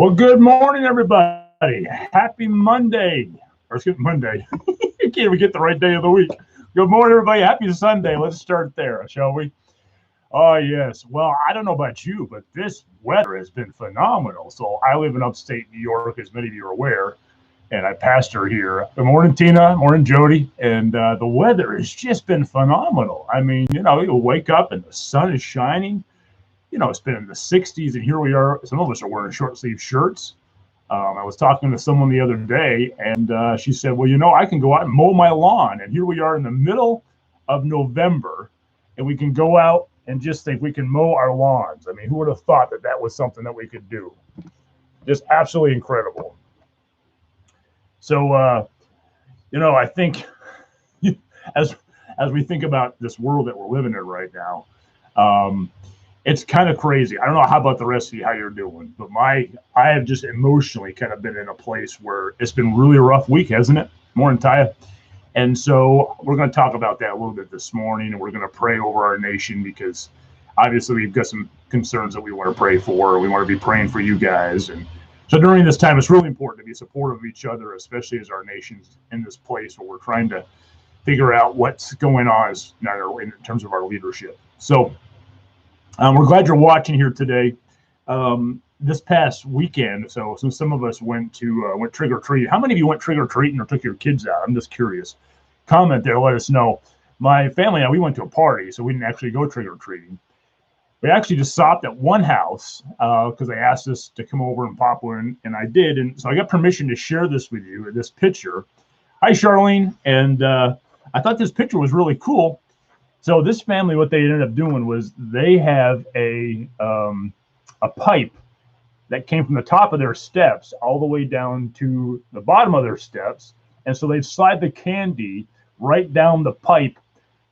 Well, good morning, everybody. Happy Monday. Or excuse me, Monday. You can't even get the right day of the week. Good morning, everybody. Happy Sunday. Let's start there, shall we? Oh, yes. Well, I don't know about you, but this weather has been phenomenal. So I live in upstate New York, as many of you are aware, and I pastor here. Good morning, Tina. Morning, Jody. And the weather has just been phenomenal. I mean, you wake up and the sun is shining. It's been in the 60s, and here we are. Some of us are wearing short sleeve shirts. I was talking to someone the other day, and she said, "Well, I can go out and mow my lawn." And here we are in the middle of November, and we can go out and just think we can mow our lawns. I mean, who would have thought that that was something that we could do? Just absolutely incredible. So, I think as we think about this world that we're living in right now, um, it's kind of crazy. I don't know how about the rest of you, how you're doing, but I have just emotionally kind of been in a place where it's been really a rough week, hasn't it? Morning, Taya. And so we're going to talk about that a little bit this morning, and we're going to pray over our nation because obviously we've got some concerns that we want to pray for. We want to be praying for you guys. And so during this time, it's really important to be supportive of each other, especially as our nation's in this place where we're trying to figure out what's going on in terms of our leadership. So we're glad you're watching here today. This past weekend, so some of us went trick or treat. How many of you went trick or treating or took your kids out? I'm just curious. Comment there, let us know. My family and I, we went to a party, so we didn't actually go trick or treating. We actually just stopped at one house because they asked us to come over and pop one, and I did. And so I got permission to share this with you, this picture. Hi, Charlene. And I thought this picture was really cool. So this family, what they ended up doing was they have a pipe that came from the top of their steps all the way down to the bottom of their steps. And so they slide the candy right down the pipe,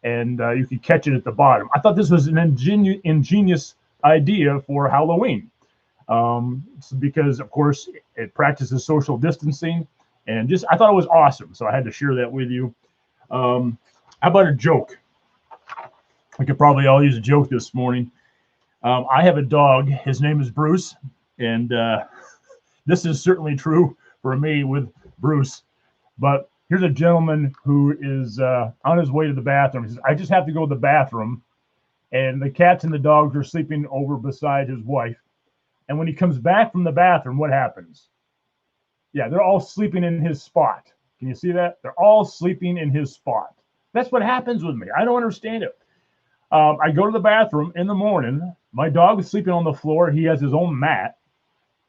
and you could catch it at the bottom. I thought this was an ingenious idea for Halloween because, of course, it practices social distancing. And I thought it was awesome. So I had to share that with you. How about a joke? We could probably all use a joke this morning. I have a dog. His name is Bruce. And this is certainly true for me with Bruce. But here's a gentleman who is on his way to the bathroom. He says, "I just have to go to the bathroom." And the cats and the dogs are sleeping over beside his wife. And when he comes back from the bathroom, what happens? Yeah, they're all sleeping in his spot. Can you see that? They're all sleeping in his spot. That's what happens with me. I don't understand it. I go to the bathroom in the morning. My dog is sleeping on the floor. He has his own mat.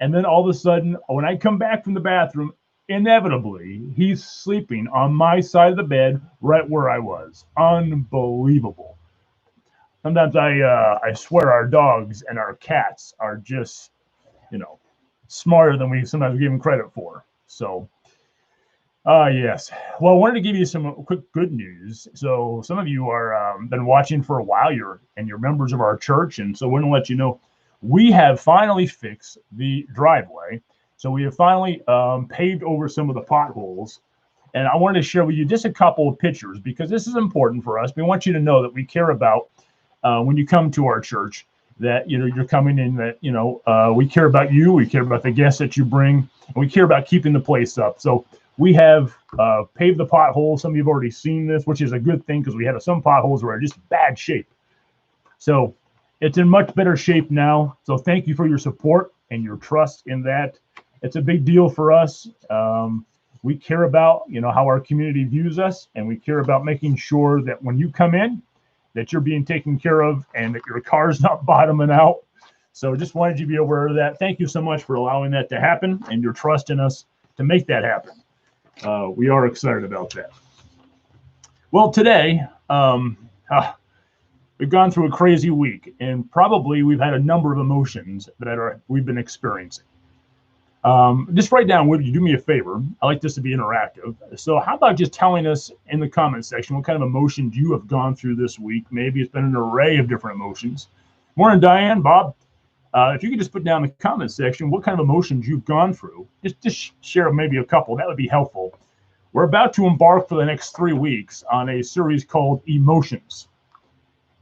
And then all of a sudden, when I come back from the bathroom, inevitably, he's sleeping on my side of the bed right where I was. Unbelievable. Sometimes I swear our dogs and our cats are just, smarter than we sometimes give them credit for. So, yes. Well, I wanted to give you some quick good news. So some of you are been watching for a while. You're members of our church, and so we're going to let you know we have finally fixed the driveway. So we have finally paved over some of the potholes, and I wanted to share with you just a couple of pictures because this is important for us. We want you to know that we care about when you come to our church that you're coming in, that we care about you, we care about the guests that you bring, and we care about keeping the place up. So we have paved the potholes. Some of you have already seen this, which is a good thing because we had some potholes were in just bad shape. So it's in much better shape now. So thank you for your support and your trust in that. It's a big deal for us. We care about how our community views us, and we care about making sure that when you come in, that you're being taken care of and that your car's not bottoming out. So just wanted you to be aware of that. Thank you so much for allowing that to happen and your trust in us to make that happen. We are excited about that. Well, today, we've gone through a crazy week, and probably we've had a number of emotions that we've been experiencing. Just write down, would you do me a favor? I like this to be interactive. So how about just telling us in the comment section what kind of emotions you have gone through this week? Maybe it's been an array of different emotions. Morning, Diane, Bob. If you could just put down in the comment section what kind of emotions you've gone through, just share maybe a couple. That would be helpful. We're about to embark for the next 3 weeks on a series called Emotions.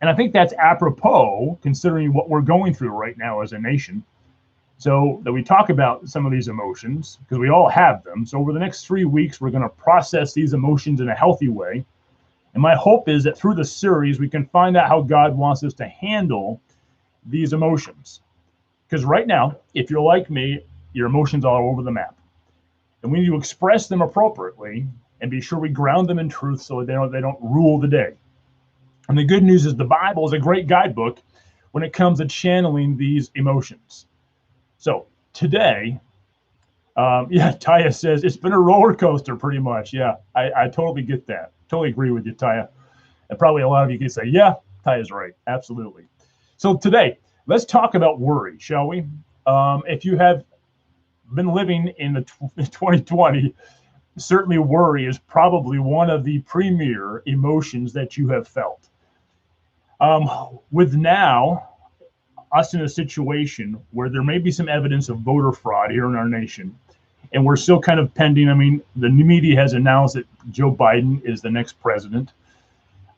And I think that's apropos considering what we're going through right now as a nation. So that we talk about some of these emotions because we all have them. So over the next 3 weeks, we're going to process these emotions in a healthy way. And my hope is that through the series, we can find out how God wants us to handle these emotions. Because right now, if you're like me, your emotions are all over the map. And we need to express them appropriately and be sure we ground them in truth so that they don't rule the day. And the good news is the Bible is a great guidebook when it comes to channeling these emotions. So today, Taya says it's been a roller coaster pretty much. Yeah, I totally get that. Totally agree with you, Taya. And probably a lot of you can say, yeah, Taya's right. Absolutely. So today, let's talk about worry, shall we? If you have been living in the 2020, certainly worry is probably one of the premier emotions that you have felt. With now us in a situation where there may be some evidence of voter fraud here in our nation, and we're still kind of pending. I mean, the media has announced that Joe Biden is the next president.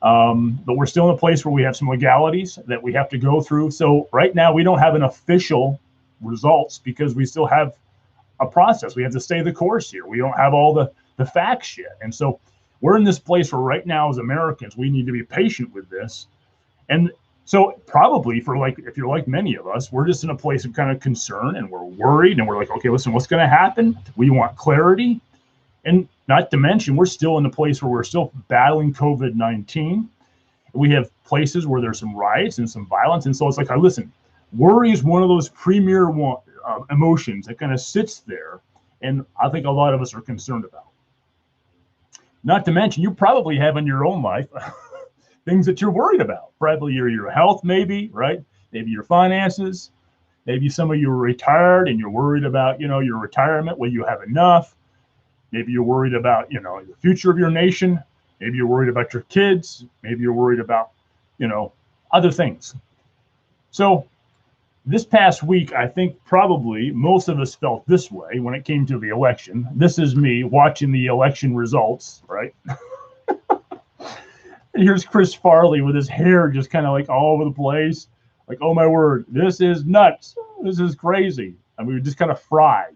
But we're still in a place where we have some legalities that we have to go through. So right now we don't have an official results because we still have a process. We have to stay the course here. We don't have all the facts yet. And so we're in this place where right now as Americans, we need to be patient with this. And so probably if you're like many of us, we're just in a place of kind of concern and we're worried and we're like, okay, listen, what's going to happen? We want clarity. And not to mention, we're still in the place where we're still battling COVID-19. We have places where there's some riots and some violence. And so it's like, listen, worry is one of those premier emotions that kind of sits there. And I think a lot of us are concerned about. Not to mention, you probably have in your own life things that you're worried about. Probably your health, maybe, right? Maybe your finances. Maybe some of you are retired and you're worried about, your retirement. Will you have enough? Maybe you're worried about, the future of your nation. Maybe you're worried about your kids. Maybe you're worried about, other things. So this past week, I think probably most of us felt this way when it came to the election. This is me watching the election results, right? And here's Chris Farley with his hair just kind of like all over the place. Like, oh my word, this is nuts. This is crazy. I mean, we were just kind of fried.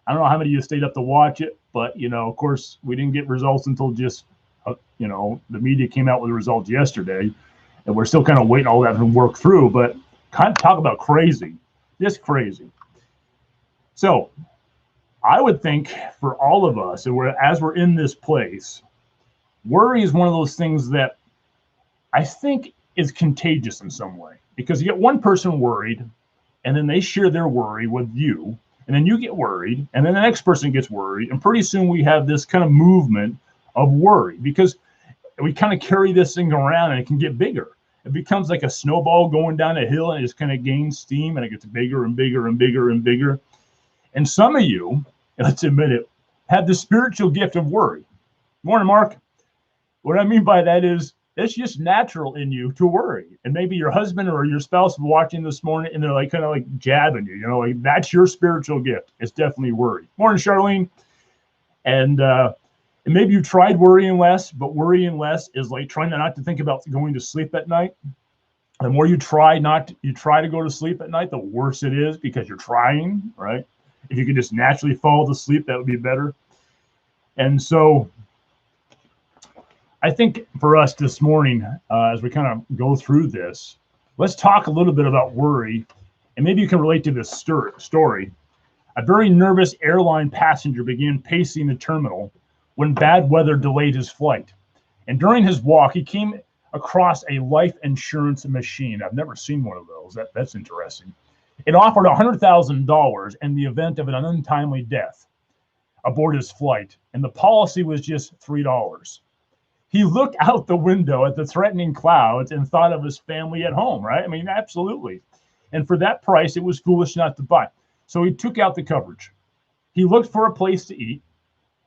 I don't know how many of you stayed up to watch it, but, of course, we didn't get results until just, the media came out with the results yesterday. And we're still kind of waiting all that to work through. But kind of talk about crazy, just crazy. So I would think for all of us, and as we're in this place, worry is one of those things that I think is contagious in some way. Because you get one person worried, and then they share their worry with you. And then you get worried, and then the next person gets worried, and pretty soon we have this kind of movement of worry because we kind of carry this thing around and it can get bigger. It becomes like a snowball going down a hill and it just kind of gains steam and it gets bigger and bigger and bigger and bigger. And some of you, let's admit it, have the spiritual gift of worry. Morning, Mark. What I mean by that is it's just natural in you to worry. And maybe your husband or your spouse is watching this morning and they're like kind of like jabbing you, like that's your spiritual gift. It's definitely worry. Morning, Charlene. And maybe you tried worrying less, but worrying less is like trying not to think about going to sleep at night. The more you try to go to sleep at night, the worse it is because you're trying, right? If you could just naturally fall to sleep, that would be better. And so I think for us this morning, as we kind of go through this, let's talk a little bit about worry. And maybe you can relate to this story. A very nervous airline passenger began pacing the terminal when bad weather delayed his flight. And during his walk, he came across a life insurance machine. I've never seen one of those. That's interesting. It offered $100,000 in the event of an untimely death aboard his flight, and the policy was just $3. He looked out the window at the threatening clouds and thought of his family at home, right? I mean, absolutely. And for that price, it was foolish not to buy. So he took out the coverage. He looked for a place to eat.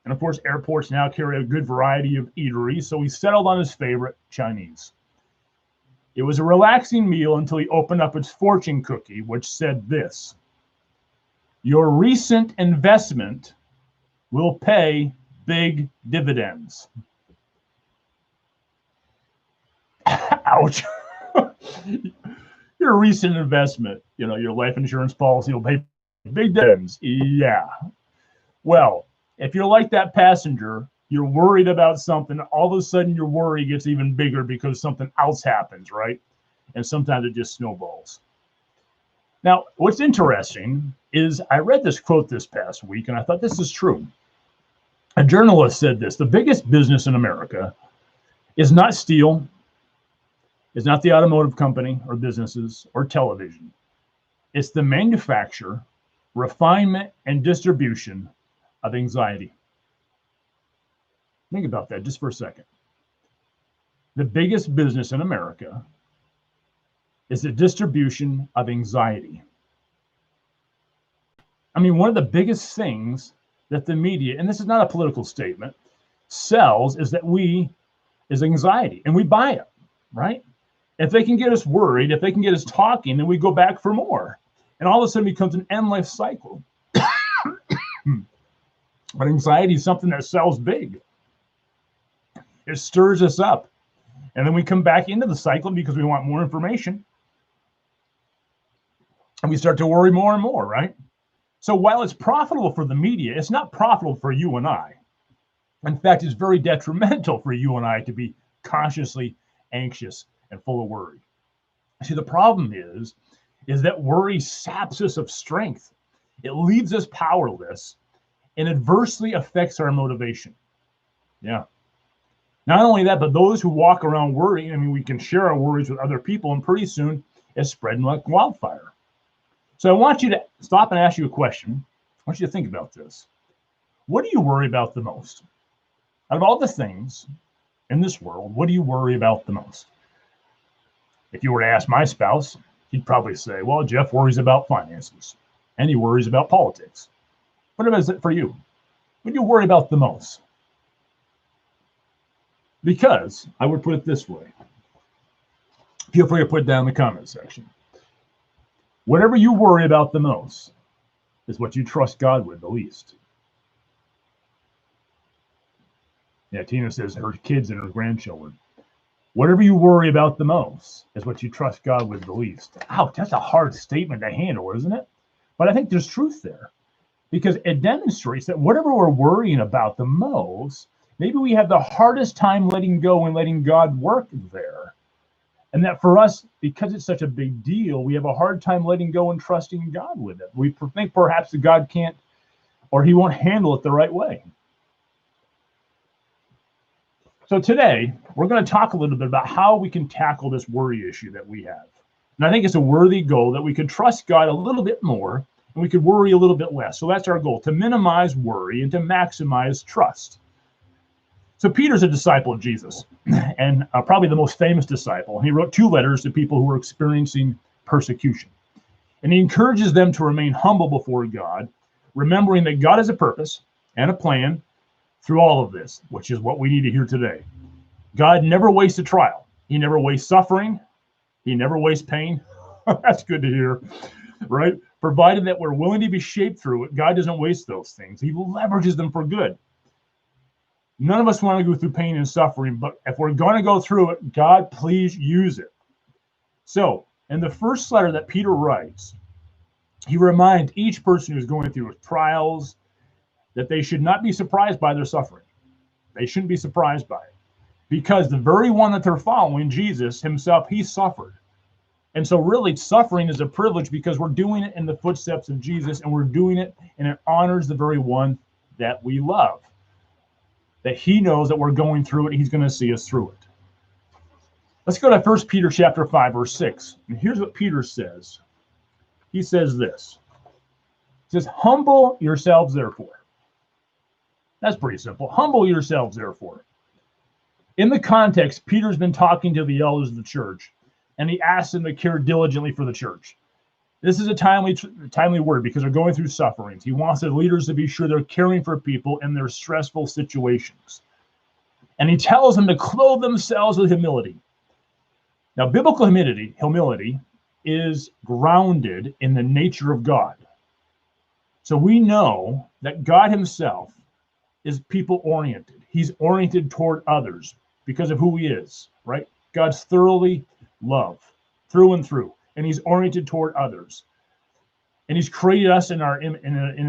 And of course, airports now carry a good variety of eateries. So he settled on his favorite, Chinese. It was a relaxing meal until he opened up its fortune cookie, which said this: your recent investment will pay big dividends. Ouch. Your recent investment, your life insurance policy will pay Big dividends. Yeah. Well, if you're like that passenger, you're worried about something. All of a sudden, your worry gets even bigger because something else happens, right? And sometimes it just snowballs. Now, what's interesting is I read this quote this past week, and I thought this is true. A journalist said this: the biggest business in America is not steel, is not the automotive company or businesses or television. It's the manufacture, refinement, and distribution of anxiety. Think about that just for a second. The biggest business in America is the distribution of anxiety. I mean, one of the biggest things that the media, and this is not a political statement, sells is anxiety, and we buy it, right? If they can get us worried, if they can get us talking, then we go back for more. And all of a sudden it becomes an endless cycle. But anxiety is something that sells big. It stirs us up. And then we come back into the cycle because we want more information. And we start to worry more and more, right? So while it's profitable for the media, it's not profitable for you and I. In fact, it's very detrimental for you and I to be consciously anxious and full of worry. See, the problem is that worry saps us of strength. It leaves us powerless and adversely affects our motivation. Yeah. Not only that, but those who walk around worrying, I mean, we can share our worries with other people, and pretty soon it's spreading like wildfire. So I want you to stop and ask you a question. I want you to think about this. What do you worry about the most? Out of all the things in this world, what do you worry about the most? If you were to ask my spouse, he'd probably say, well, Jeff worries about finances and he worries about politics. What about it for you? What do you worry about the most? Because I would put it this way. Feel free to put it down in the comment section. Whatever you worry about the most is what you trust God with the least. Yeah, Tina says her kids and her grandchildren. Whatever you worry about the most is what you trust God with the least. Ouch, that's a hard statement to handle, isn't it? But I think there's truth there because it demonstrates that whatever we're worrying about the most, maybe we have the hardest time letting go and letting God work there. And that for us, because it's such a big deal, we have a hard time letting go and trusting God with it. We think perhaps that God can't or he won't handle it the right way. So today, we're going to talk a little bit about how we can tackle this worry issue that we have. And I think it's a worthy goal that we could trust God a little bit more and we could worry a little bit less. So that's our goal, to minimize worry and to maximize trust. So Peter's a disciple of Jesus and probably the most famous disciple. He wrote 2 letters to people who were experiencing persecution. And he encourages them to remain humble before God, remembering that God has a purpose and a plan through all of this, which is what we need to hear today. God never wastes a trial. He never wastes suffering. He never wastes pain. That's good to hear, right? Provided that we're willing to be shaped through it, God doesn't waste those things. He leverages them for good. None of us want to go through pain and suffering, but if we're going to go through it, God, please use it. So, in the first letter that Peter writes, he reminds each person who's going through trials that they should not be surprised by their suffering. They shouldn't be surprised by it. Because the very one that they're following, Jesus himself, he suffered. And so really suffering is a privilege because we're doing it in the footsteps of Jesus and we're doing it and it honors the very one that we love. That he knows that we're going through it, he's going to see us through it. Let's go to 1 Peter chapter 5, verse 6. And here's what Peter says. He says this. He says, humble yourselves therefore. That's pretty simple. Humble yourselves, therefore. In the context, Peter's been talking to the elders of the church, and he asks them to care diligently for the church. This is a timely word because they're going through sufferings. He wants the leaders to be sure they're caring for people in their stressful situations. And he tells them to clothe themselves with humility. Now, biblical humility is grounded in the nature of God. So we know that God himself is people-oriented. He's oriented toward others because of who he is, right? God's thoroughly love, through and through, and he's oriented toward others. and he's created us in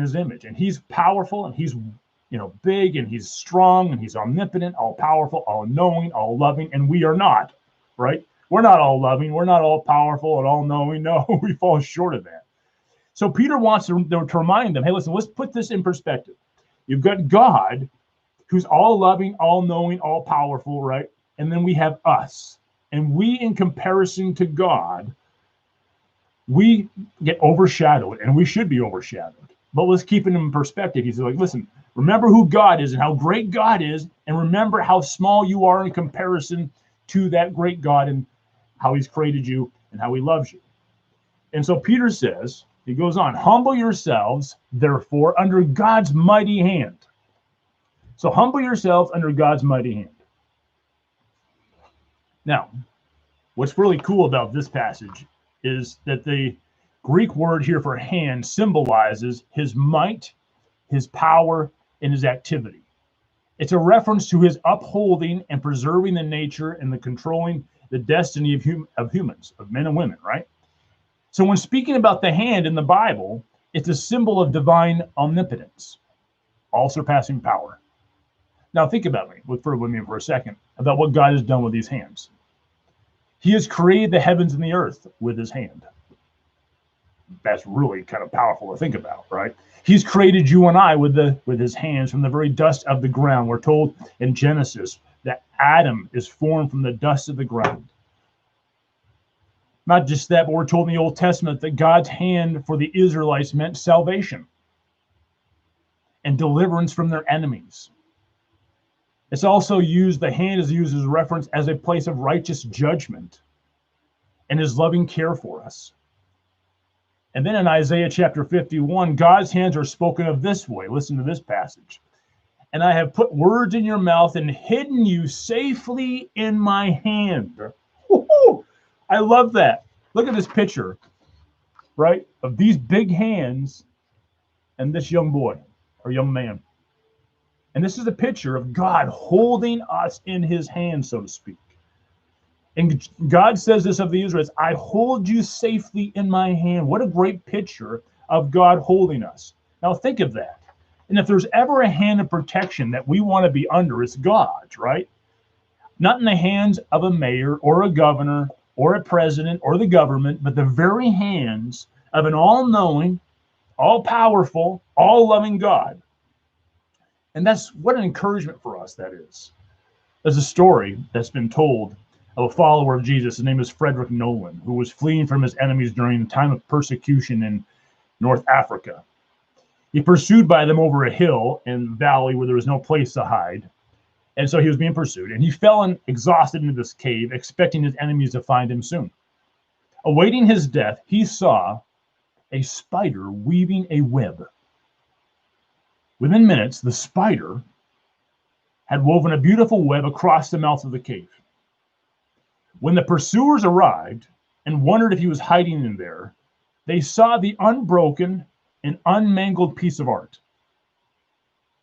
his image, and he's powerful, and he's big, and he's strong, and he's omnipotent, all powerful, all knowing, all loving, and we are not, right? We're not all loving, we're not all powerful and all knowing. No, we fall short of that. So Peter wants to remind them, hey, listen, let's put this in perspective. You've got God, who's all loving, all knowing, all powerful, right? And then we have us, and we, in comparison to God, we get overshadowed, and we should be overshadowed. But let's keep it in perspective. He's like, listen, remember who God is and how great God is, and remember how small you are in comparison to that great God and how he's created you and how he loves you. And so Peter says, he goes on, humble yourselves, therefore, under God's mighty hand. So humble yourselves under God's mighty hand. Now, what's really cool about this passage is that the Greek word here for hand symbolizes his might, his power, and his activity. It's a reference to his upholding and preserving the nature and the controlling the destiny of humans, of men and women, right? So when speaking about the hand in the Bible, it's a symbol of divine omnipotence, all surpassing power. Now think about me, look with me for a second, about what God has done with these hands. He has created the heavens and the earth with his hand. That's really kind of powerful to think about, right? He's created you and I with his hands from the very dust of the ground. We're told in Genesis that Adam is formed from the dust of the ground. Not just that, but we're told in the Old Testament that God's hand for the Israelites meant salvation and deliverance from their enemies. It's also used, the hand is used as a reference as a place of righteous judgment and his loving care for us. And then in Isaiah chapter 51, God's hands are spoken of this way. Listen to this passage. And I have put words in your mouth and hidden you safely in my hand. Woo-hoo! I love that. Look at this picture, right, of these big hands and this young boy or young man. And this is a picture of God holding us in his hand, so to speak. And God says this of the Israelites, I hold you safely in my hand. What a great picture of God holding us. Now think of that. And if there's ever a hand of protection that we want to be under, it's God's, right? Not in the hands of a mayor or a governor or a president or the government, but the very hands of an all-knowing, all-powerful, all-loving God. And that's what an encouragement for us that is. There's a story that's been told of a follower of Jesus. His name is Frederick Nolan, who was fleeing from his enemies during the time of persecution in North Africa. He pursued by them over a hill and valley where there was no place to hide. And so he was being pursued, and he fell exhausted into this cave, expecting his enemies to find him soon. Awaiting his death, he saw a spider weaving a web. Within minutes, the spider had woven a beautiful web across the mouth of the cave. When the pursuers arrived and wondered if he was hiding in there, they saw the unbroken and unmangled piece of art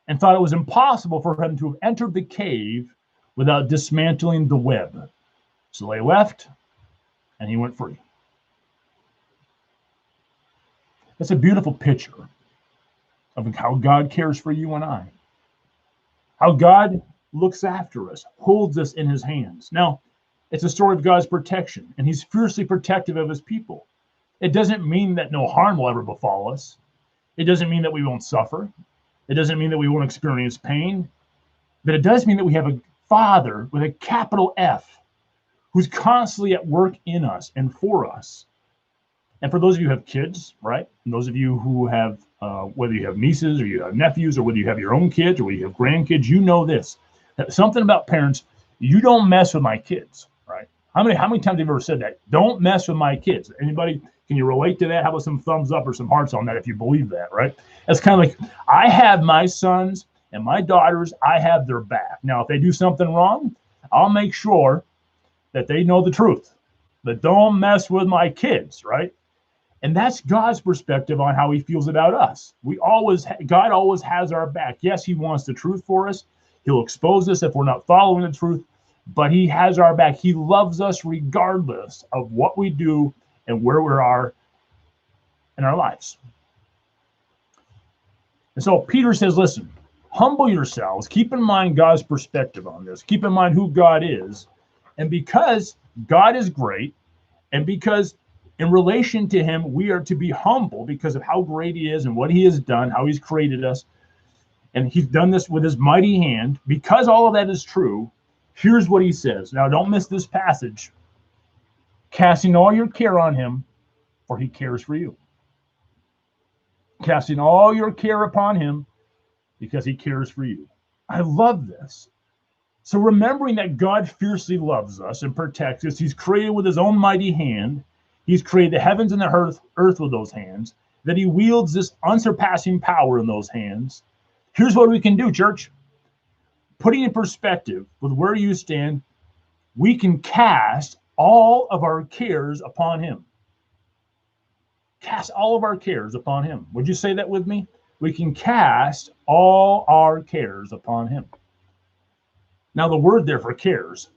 and thought it was impossible for him to have entered the cave without dismantling the web. So they left, and he went free. That's a beautiful picture of how God cares for you and I. How God looks after us, holds us in his hands. Now, it's a story of God's protection, and he's fiercely protective of his people. It doesn't mean that no harm will ever befall us. It doesn't mean that we won't suffer. It doesn't mean that we won't experience pain. But it does mean that we have a Father with a capital F who's constantly at work in us and for us. And for those of you who have kids, right? And those of you who have, whether you have nieces or you have nephews or whether you have your own kids or whether you have grandkids, you know this. That something about parents, you don't mess with my kids, right? How many times have you ever said that? Don't mess with my kids. Anybody, can you relate to that? How about some thumbs up or some hearts on that if you believe that, right? That's kind of like, I have my sons and my daughters, I have their back. Now, if they do something wrong, I'll make sure that they know the truth. But don't mess with my kids, right? And that's God's perspective on how he feels about us. God always has our back. Yes, he wants the truth for us. He'll expose us if we're not following the truth, but he has our back. He loves us regardless of what we do and where we are in our lives. And so Peter says, listen, humble yourselves. Keep in mind God's perspective on this. Keep in mind who God is. And because God is great, and because in relation to him, we are to be humble because of how great he is and what he has done, how he's created us. And he's done this with his mighty hand. Because all of that is true, here's what he says. Now, don't miss this passage. Casting all your care on him, for he cares for you. Casting all your care upon him, because he cares for you. I love this. So remembering that God fiercely loves us and protects us, he's created with his own mighty hand. He's created the heavens and the earth with those hands, that he wields this unsurpassing power in those hands. Here's what we can do, church. Putting in perspective with where you stand, we can cast all of our cares upon him. Cast all of our cares upon him. Would you say that with me? We can cast all our cares upon him. Now, the word there for cares,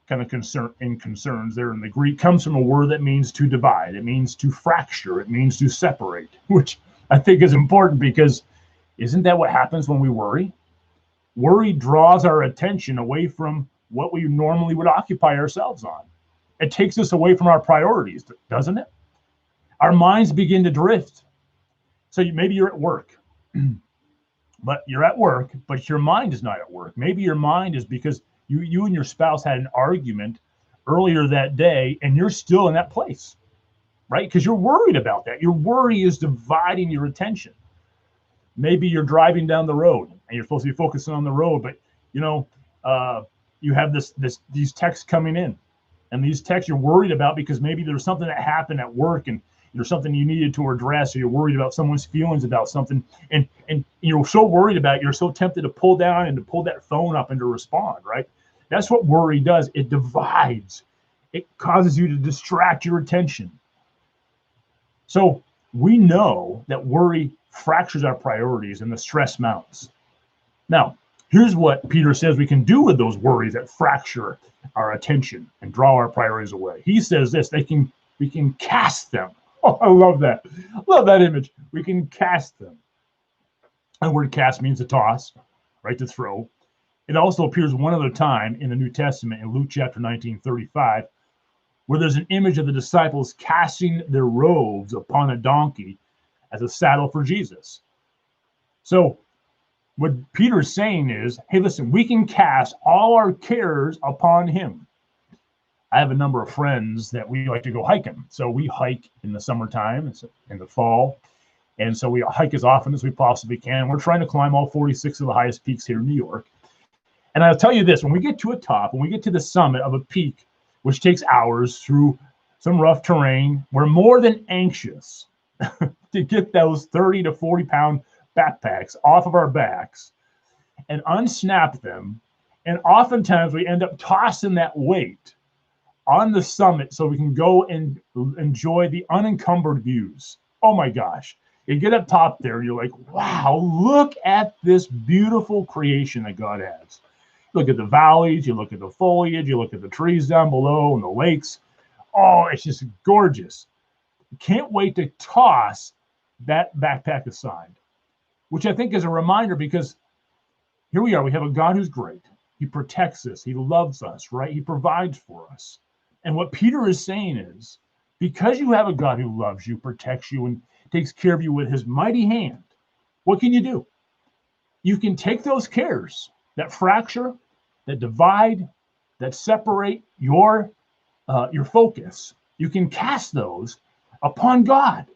kind of concerns there in the Greek, comes from a word that means to divide. It means to fracture. It means to separate, which I think is important because isn't that what happens when we worry? Worry draws our attention away from what we normally would occupy ourselves on. It takes us away from our priorities, doesn't it? Our minds begin to drift. So maybe you're at work, but you're at work, but your mind is not at work. Maybe your mind is because you and your spouse had an argument earlier that day, and you're still in that place, right? Because you're worried about that. Your worry is dividing your attention. Maybe you're driving down the road, and you're supposed to be focusing on the road, but you have these texts coming in, and these texts you're worried about because maybe there's something that happened at work, and there's something you needed to address, or you're worried about someone's feelings about something, and you're so worried about it, you're so tempted to pull down and to pull that phone up and to respond, right? That's what worry does. It divides. It causes you to distract your attention. So we know that worry fractures our priorities and the stress mounts. Now, here's what Peter says we can do with those worries that fracture our attention and draw our priorities away. He says this, we can cast them. Oh, I love that. Love that image. We can cast them. The word cast means to toss, right? To throw. It also appears one other time in the New Testament in Luke chapter 19:35, where there's an image of the disciples casting their robes upon a donkey as a saddle for Jesus. So what Peter's saying is, hey, listen, we can cast all our cares upon him. I have a number of friends that we like to go hiking. So we hike in the summertime, in the fall. And so we hike as often as we possibly can. We're trying to climb all 46 of the highest peaks here in New York. And I'll tell you this, when we get to a top, when we get to the summit of a peak, which takes hours through some rough terrain, we're more than anxious to get those 30 to 40 pound backpacks off of our backs and unsnap them. And oftentimes we end up tossing that weight on the summit so we can go and enjoy the unencumbered views. Oh my gosh. You get up top there, you're like, wow, look at this beautiful creation that God has. Look at the valleys, you look at the foliage, you look at the trees down below and the lakes. Oh, it's just gorgeous. Can't wait to toss that backpack aside, which I think is a reminder because here we are. We have a God who's great. He protects us. He loves us, right? He provides for us. And what Peter is saying is, because you have a God who loves you, protects you, and takes care of you with his mighty hand, what can you do? You can take those cares that fracture, that divide, that separate your focus. You can cast those upon God.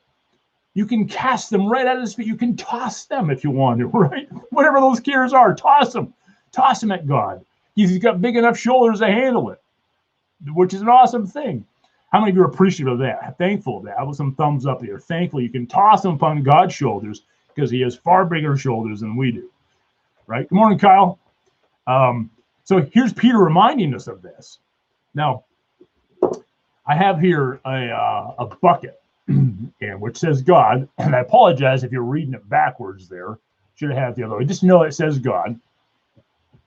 You can cast them right at his feet. You can toss them if you want to, right? Whatever those cares are, toss them. Toss them at God. He's got big enough shoulders to handle it, which is an awesome thing. How many of you are appreciative of that? Thankful of that? How about some thumbs up here? Thankful you can toss them upon God's shoulders because he has far bigger shoulders than we do, right? Good morning, Kyle. So here's Peter reminding us of this. Now, I have here a bucket, and which says God, and I apologize if you're reading it backwards there. Should have had it the other way. Just know it says God.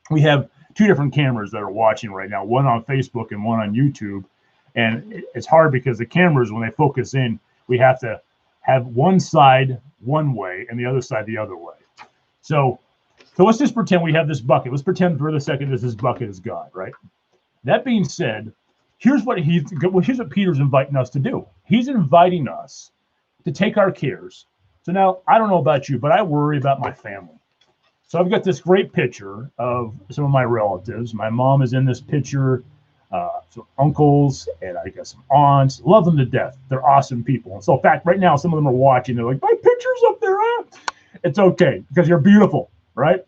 We have two different cameras that are watching right now, one on Facebook and one on YouTube. And it's hard because the cameras, when they focus in, we have to have one side one way and the other side the other way. So let's just pretend we have this bucket. Let's pretend for the second that this bucket is God, right? That being said, here's what Peter's inviting us to do. He's inviting us to take our cares. So now, I don't know about you, but I worry about my family. So I've got this great picture of some of my relatives. My mom is in this picture, some uncles, and I got some aunts. Love them to death. They're awesome people. And so, in fact, right now, some of them are watching. They're like, my picture's up there. Huh? It's okay, because you're beautiful, right?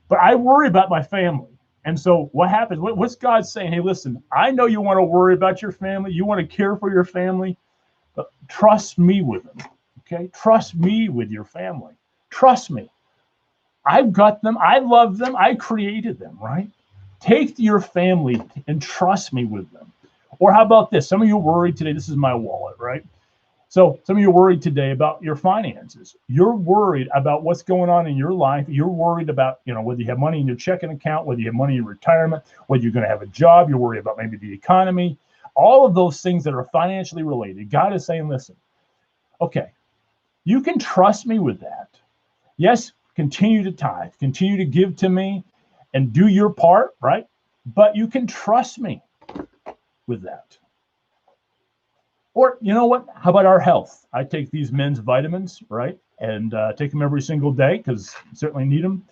But I worry about my family. And so what happens? What's God saying? Hey, listen, I know you want to worry about your family. You want to care for your family. But trust me with them, okay? Trust me with your family. Trust me. I've got them. I love them. I created them, right? Take your family and trust me with them. Or how about this? Some of you are worried today. This is my wallet, right? So some of you are worried today about your finances. You're worried about what's going on in your life. You're worried about, whether you have money in your checking account, whether you have money in retirement, whether you're going to have a job. You're worried about maybe the economy, all of those things that are financially related. God is saying, listen, okay, you can trust me with that. Yes, continue to tithe, continue to give to me and do your part, right? But you can trust me with that. Or, you know what? How about our health? I take these men's vitamins, right? And take them every single day because I certainly need them.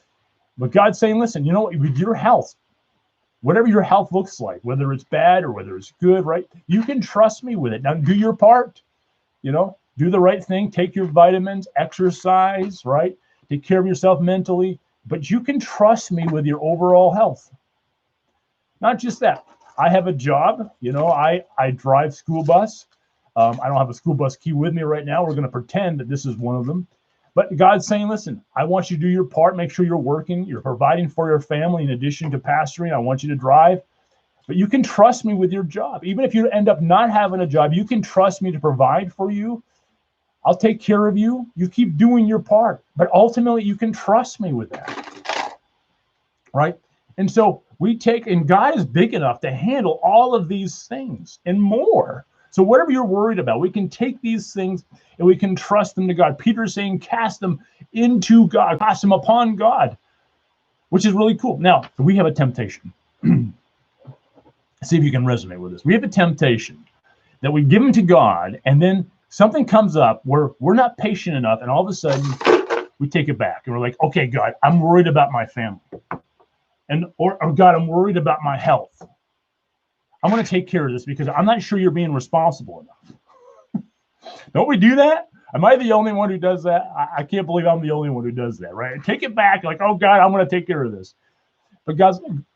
But God's saying, listen, you know what? With your health, whatever your health looks like, whether it's bad or whether it's good, right? You can trust me with it. Now, do your part, do the right thing. Take your vitamins, exercise, right? Take care of yourself mentally. But you can trust me with your overall health. Not just that. I have a job. I drive school bus. I don't have a school bus key with me right now. We're going to pretend that this is one of them. But God's saying, listen, I want you to do your part. Make sure you're working. You're providing for your family in addition to pastoring. I want you to drive. But you can trust me with your job. Even if you end up not having a job, you can trust me to provide for you. I'll take care of you. You keep doing your part. But ultimately, you can trust me with that. Right? And so and God is big enough to handle all of these things and more. So whatever you're worried about, we can take these things and we can trust them to God. Peter's saying, cast them into God, cast them upon God, which is really cool. Now, we have a temptation. See if you can resonate with this. We have a temptation that we give them to God, and then something comes up where we're not patient enough, and all of a sudden we take it back. And we're like, okay, God, I'm worried about my family. Or God, I'm worried about my health. I'm going to take care of this because I'm not sure you're being responsible enough. Don't we do that? Am I the only one who does that? I can't believe I'm the only one who does that, right? Take it back, like, oh God, I'm going to take care of this. But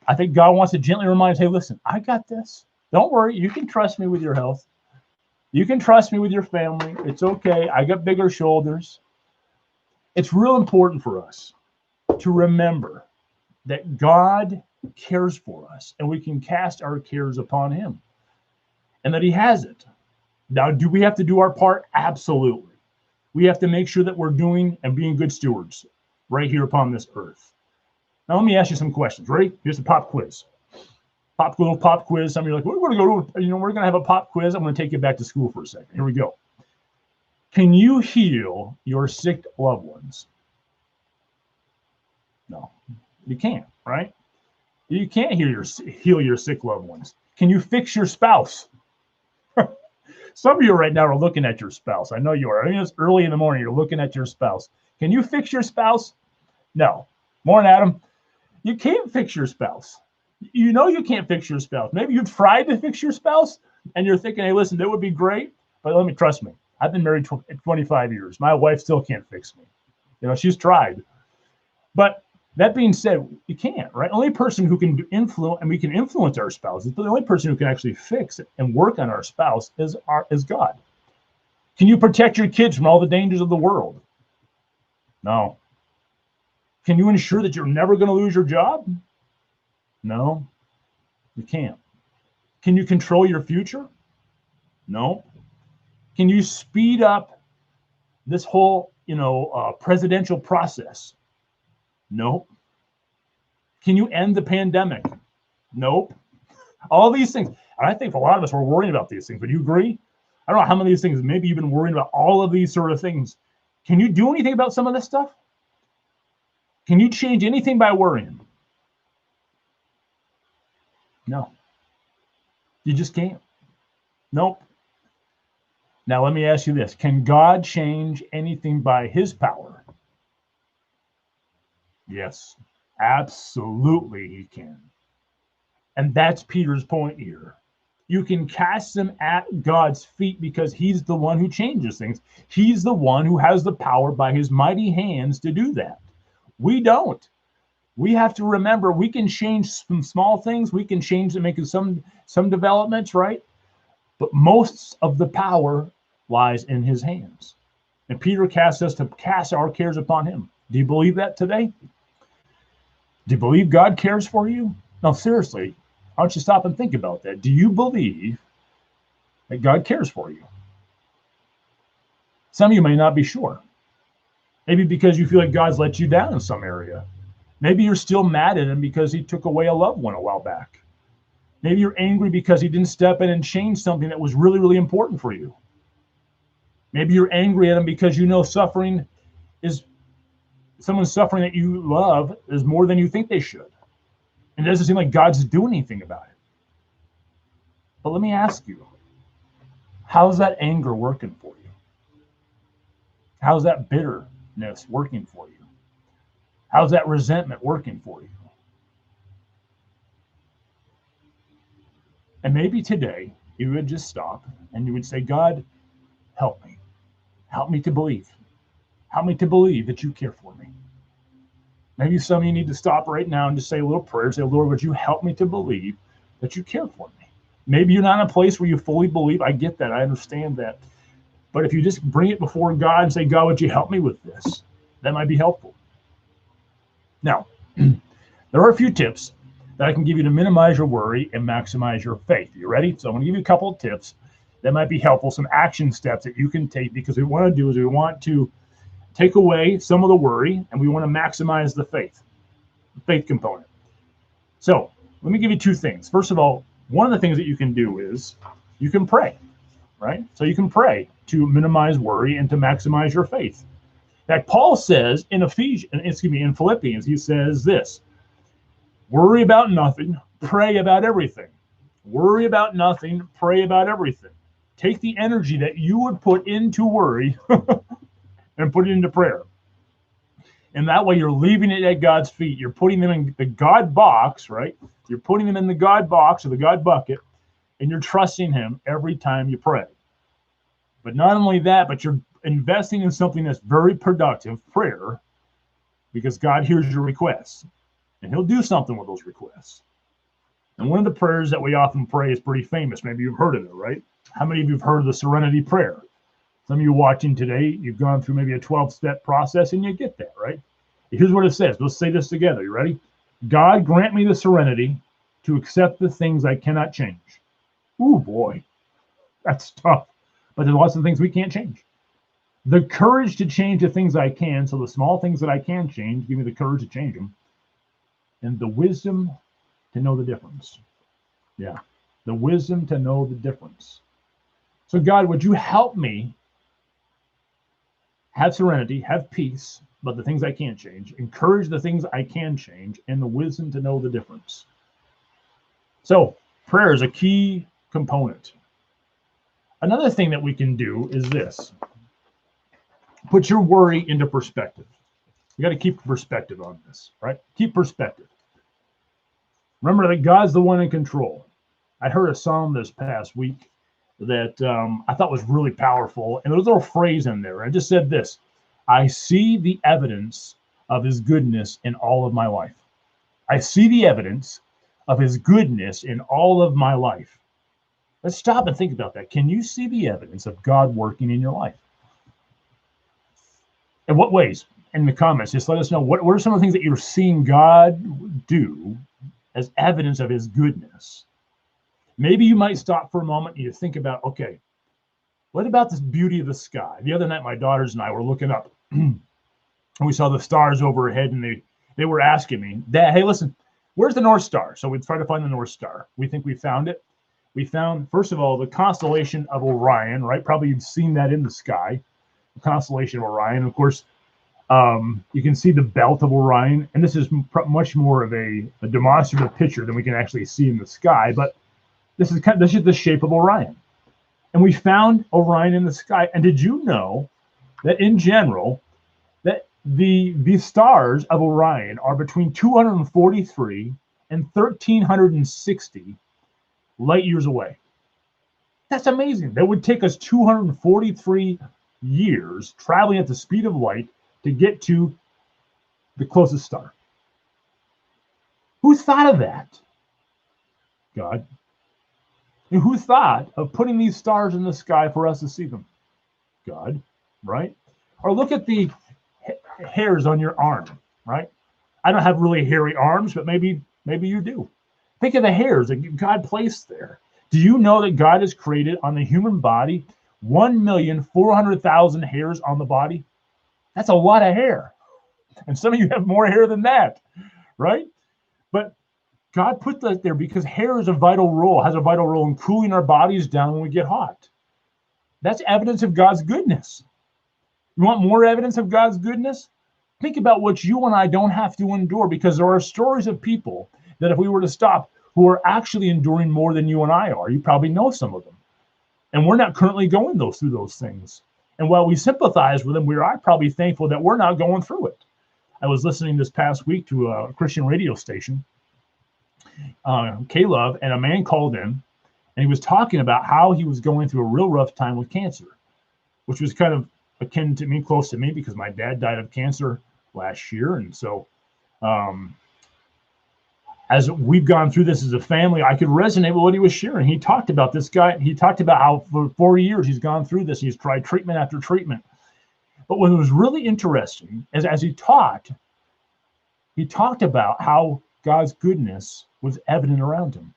I think God wants to gently remind us, hey, listen, I got this. Don't worry. You can trust me with your health. You can trust me with your family. It's okay. I got bigger shoulders. It's real important for us to remember that God cares for us and we can cast our cares upon him and that he has it. Now, do we have to do our part? Absolutely. We have to make sure that we're doing and being good stewards right here upon this earth. Now, let me ask you some questions. Ready? Here's a pop quiz. Little pop quiz. Some of you are like, we're going to go, we're going to have a pop quiz. I'm going to take you back to school for a second. Here we go. Can you heal your sick loved ones? No, you can't, right? You can't heal your sick loved ones. Can you fix your spouse? Some of you right now are looking at your spouse. I know you are. I mean, it's early in the morning. You're looking at your spouse. Can you fix your spouse? No. Morning, Adam. You can't fix your spouse. You know you can't fix your spouse. Maybe you've tried to fix your spouse, and you're thinking, hey, listen, that would be great, but trust me. I've been married 25 years. My wife still can't fix me. She's tried. But that being said, you can't, right? Only person who can influence, and we can influence our spouse, but the only person who can actually fix it and work on our spouse is God. Can you protect your kids from all the dangers of the world? No. Can you ensure that you're never going to lose your job? No, you can't. Can you control your future? No. Can you speed up this whole, presidential process? Nope. Can you end the pandemic? Nope. All these things. And I think a lot of us are worrying about these things. Would you agree? I don't know how many of these things, maybe you've been worrying about all of these sort of things. Can you do anything about some of this stuff? Can you change anything by worrying? No. You just can't. Nope. Now, let me ask you this. Can God change anything by his power? Yes, absolutely he can. And that's Peter's point here. You can cast them at God's feet because he's the one who changes things. He's the one who has the power by his mighty hands to do that. We don't. We have to remember we can change some small things. We can change and make some developments, right? But most of the power lies in his hands. And Peter casts us to cast our cares upon him. Do you believe that today? Do you believe God cares for you? No, seriously, why don't you stop and think about that? Do you believe that God cares for you? Some of you may not be sure. Maybe because you feel like God's let you down in some area. Maybe you're still mad at him because he took away a loved one a while back. Maybe you're angry because he didn't step in and change something that was really, really important for you. Maybe you're angry at him because you know suffering is someone suffering that you love is more than you think they should. And it doesn't seem like God's doing anything about it. But let me ask you, how's that anger working for you? How's that bitterness working for you? How's that resentment working for you? And maybe today you would just stop and you would say, God, help me. Help me to believe. Help me to believe that you care for me. Maybe some of you need to stop right now and just say a little prayer. Say, Lord, would you help me to believe that you care for me? Maybe you're not in a place where you fully believe. I get that. I understand that. But if you just bring it before God and say, God, would you help me with this? That might be helpful. Now, there are a few tips that I can give you to minimize your worry and maximize your faith. You ready? So I'm going to give you a couple of tips that might be helpful, some action steps that you can take, because what we want to do is we want to take away some of the worry and we want to maximize the faith component. So let me give you two things. First of all, one of the things that you can do is you can pray, right? So you can pray to minimize worry and to maximize your faith. That Paul says in Philippians, he says this: worry about nothing, pray about everything. Worry about nothing, pray about everything. Take the energy that you would put into worry and put it into prayer. And that way you're leaving it at God's feet. You're putting them in the God box, right? You're putting them in the God box or the God bucket, and you're trusting him every time you pray. But not only that, but you're investing in something that's very productive, prayer, because God hears your requests, and he'll do something with those requests. And one of the prayers that we often pray is pretty famous. Maybe you've heard of it, right? How many of you have heard of the Serenity Prayer? Some of you watching today, you've gone through maybe a 12-step process, and you get that, right? Here's what it says. Let's say this together. You ready? God, grant me the serenity to accept the things I cannot change. Ooh, boy, that's tough. But there's lots of things we can't change. The courage to change the things I can, so the small things that I can change, give me the courage to change them. And the wisdom to know the difference. Yeah, the wisdom to know the difference. So God, would you help me have serenity, have peace, but the things I can't change, encourage the things I can change, and the wisdom to know the difference. So prayer is a key component. Another thing that we can do is this. Put your worry into perspective. You got to keep perspective on this, right? Keep perspective. Remember that God's the one in control. I heard a psalm this past week that I thought was really powerful. And there was a little phrase in there. I just said this: I see the evidence of his goodness in all of my life. I see the evidence of his goodness in all of my life. Let's stop and think about that. Can you see the evidence of God working in your life? In what ways? In the comments, just let us know. What are some of the things that you're seeing God do as evidence of his goodness? Maybe you might stop for a moment and you think about, okay, what about this beauty of the sky? The other night, my daughters and I were looking up and we saw the stars overhead, and they were asking me, Dad, hey, listen, where's the North Star? So we tried to find the North Star. We think we found it. we found, first of all, the constellation of Orion, right? Probably you've seen that in the sky, the constellation of Orion. Of course, you can see the belt of Orion, and this is much more of a demonstrative picture than we can actually see in the sky, but this is the shape of Orion. And we found Orion in the sky. And did you know that in general, that the stars of Orion are between 243 and 1360 light years away? That's amazing. That would take us 243 years traveling at the speed of light to get to the closest star. Who thought of that? God. And who thought of putting these stars in the sky for us to see them? God, right? Or look at the hairs on your arm, right? I don't have really hairy arms, but maybe you do. Think of the hairs that God placed there. Do you know that God has created on the human body 1,400,000 hairs on the body? That's a lot of hair. And some of you have more hair than that, right? But God put that there because hair is has a vital role in cooling our bodies down when we get hot. That's evidence of God's goodness. You want more evidence of God's goodness? Think about what you and I don't have to endure, because there are stories of people that if we were to stop, who are actually enduring more than you and I are. You probably know some of them. And we're not currently going through those things. And while we sympathize with them, we are probably thankful that we're not going through it. I was listening this past week to a Christian radio station, K-Love, and a man called in, and he was talking about how he was going through a real rough time with cancer, which was kind of akin to me, close to me, because my dad died of cancer last year. And so as we've gone through this as a family, I could resonate with what he was sharing. He talked about this guy. He talked about how for 4 years he's gone through this. He's tried treatment after treatment. But what was really interesting is as he talked about how God's goodness was evident around him,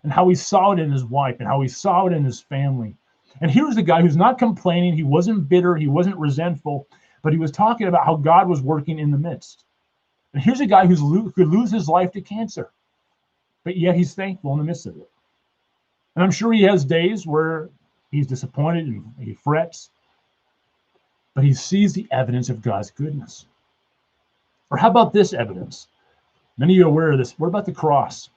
and how he saw it in his wife, and how he saw it in his family. And here's the guy who's not complaining. He wasn't bitter. He wasn't resentful, but he was talking about how God was working in the midst. And here's a guy who could lose his life to cancer, but yet he's thankful in the midst of it. And I'm sure he has days where he's disappointed and he frets, but he sees the evidence of God's goodness. Or how about this evidence? Many of you are aware of this. What about the cross,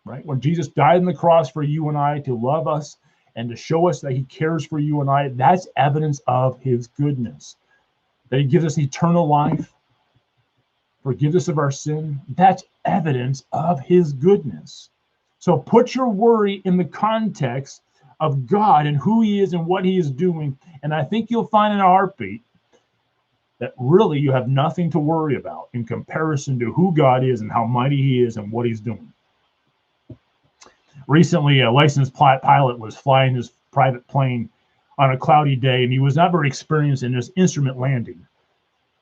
right? When Jesus died on the cross for you and I to love us and to show us that he cares for you and I, that's evidence of his goodness. That he gives us eternal life, forgiveness of our sin. That's evidence of his goodness. So put your worry in the context of God and who he is and what he is doing. And I think you'll find in a heartbeat that really you have nothing to worry about in comparison to who God is and how mighty he is and what he's doing. Recently, a licensed pilot was flying his private plane on a cloudy day, and he was not very experienced in this instrument landing.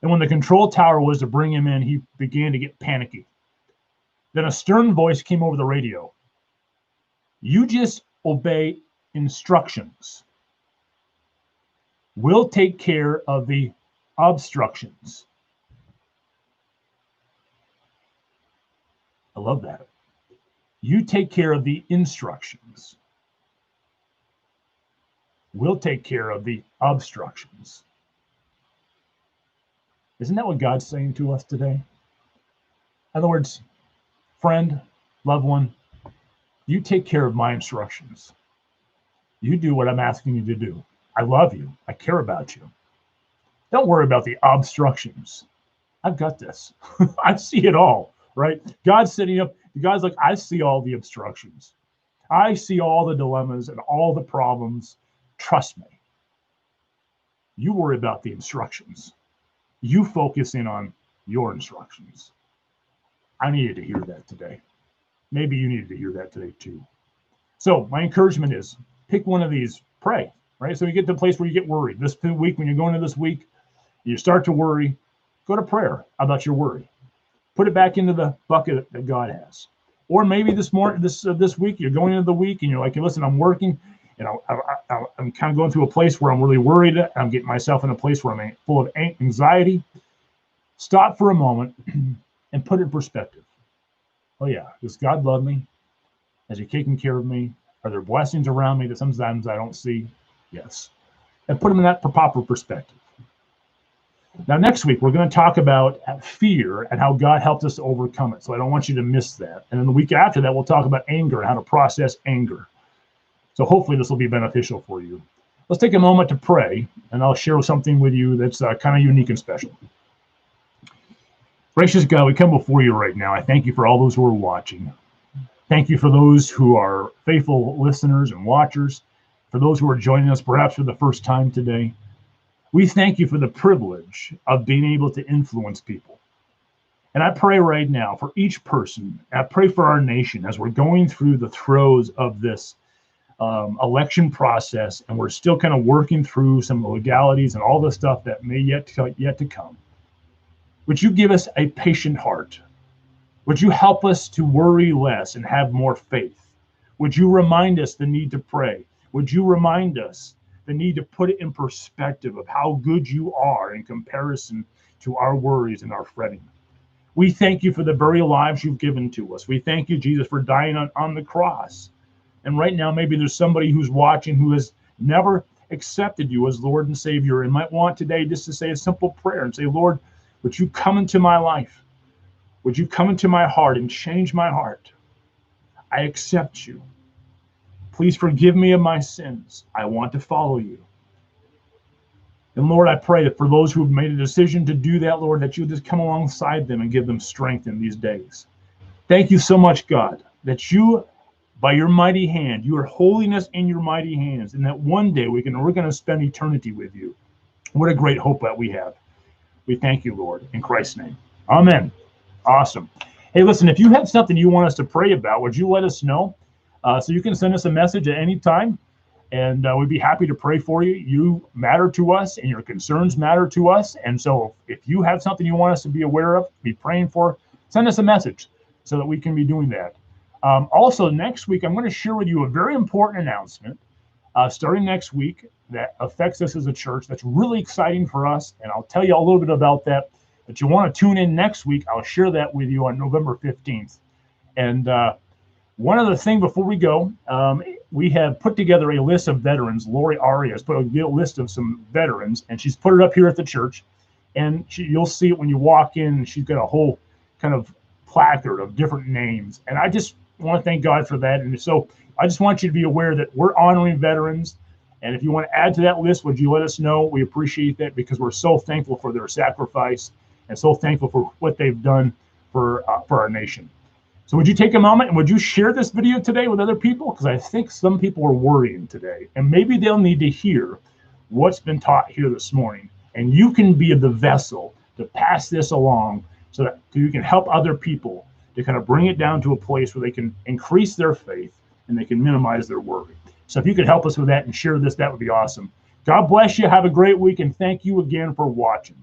And when the control tower was to bring him in, he began to get panicky. Then a stern voice came over the radio. You just obey instructions. We'll take care of the obstructions. I love that. You take care of the instructions. We'll take care of the obstructions. Isn't that what God's saying to us today? In other words, friend, loved one, you take care of my instructions. You do what I'm asking you to do. I love you. I care about you. Don't worry about the obstructions. I've got this. I see it all, right? God's sitting up. God's like, I see all the obstructions. I see all the dilemmas and all the problems. Trust me. You worry about the instructions. You focus in on your instructions. I needed to hear that today. Maybe you needed to hear that today too. So my encouragement is pick one of these, pray, right? So you get to the place where you get worried. This week, when you're going into this week, you start to worry, go to prayer about your worry. Put it back into the bucket that God has. Or maybe this week, you're going into the week and you're like, listen, I'm working, and I'm kind of going through a place where I'm really worried. I'm getting myself in a place where I'm full of anxiety. Stop for a moment and put it in perspective. Oh yeah, does God love me? Has he taken care of me? Are there blessings around me that sometimes I don't see? Yes. And put them in that proper perspective. Now, next week, we're going to talk about fear and how God helped us to overcome it. So I don't want you to miss that. And then the week after that, we'll talk about anger and how to process anger. So hopefully this will be beneficial for you. Let's take a moment to pray, and I'll share something with you that's kind of unique and special. Gracious God, we come before you right now. I thank you for all those who are watching. Thank you for those who are faithful listeners and watchers, for those who are joining us perhaps for the first time today. We thank you for the privilege of being able to influence people. And I pray right now for each person. I pray for our nation as we're going through the throes of this election process, and we're still kind of working through some legalities and all the stuff that may yet to come. Would you give us a patient heart? Would you help us to worry less and have more faith? Would you remind us the need to pray? Would you remind us the need to put it in perspective of how good you are in comparison to our worries and our fretting? We thank you for the very lives you've given to us. We thank you, Jesus, for dying on the cross. And right now, maybe there's somebody who's watching who has never accepted you as Lord and Savior and might want today just to say a simple prayer and say, Lord, would you come into my life? Would you come into my heart and change my heart? I accept you. Please forgive me of my sins. I want to follow you. And Lord, I pray that for those who have made a decision to do that, Lord, that you just come alongside them and give them strength in these days. Thank you so much, God, that you, by your mighty hand, your holiness in your mighty hands, and that one day we're going to spend eternity with you. What a great hope that we have. We thank you, Lord, in Christ's name. Amen. Awesome. Hey, listen, if you have something you want us to pray about, would you let us know? So you can send us a message at any time, and we'd be happy to pray for you. You matter to us, and your concerns matter to us. And so if you have something you want us to be aware of, be praying for, send us a message so that we can be doing that. Also, next week, I'm going to share with you a very important announcement starting next week that affects us as a church. That's really exciting for us, and I'll tell you a little bit about that. But you want to tune in next week, I'll share that with you on November 15th. And one other thing before we go, we have put together a list of veterans. Lori Aria has put a list of some veterans, and she's put it up here at the church. And you'll see it when you walk in. She's got a whole kind of placard of different names. And I just want to thank God for that. And so I just want you to be aware that we're honoring veterans. And if you want to add to that list, would you let us know? We appreciate that because we're so thankful for their sacrifice and so thankful for what they've done for our nation. So would you take a moment and would you share this video today with other people? Because I think some people are worrying today, and maybe they'll need to hear what's been taught here this morning. And you can be the vessel to pass this along so that you can help other people to kind of bring it down to a place where they can increase their faith and they can minimize their worry. So if you could help us with that and share this, that would be awesome. God bless you. Have a great week, and thank you again for watching.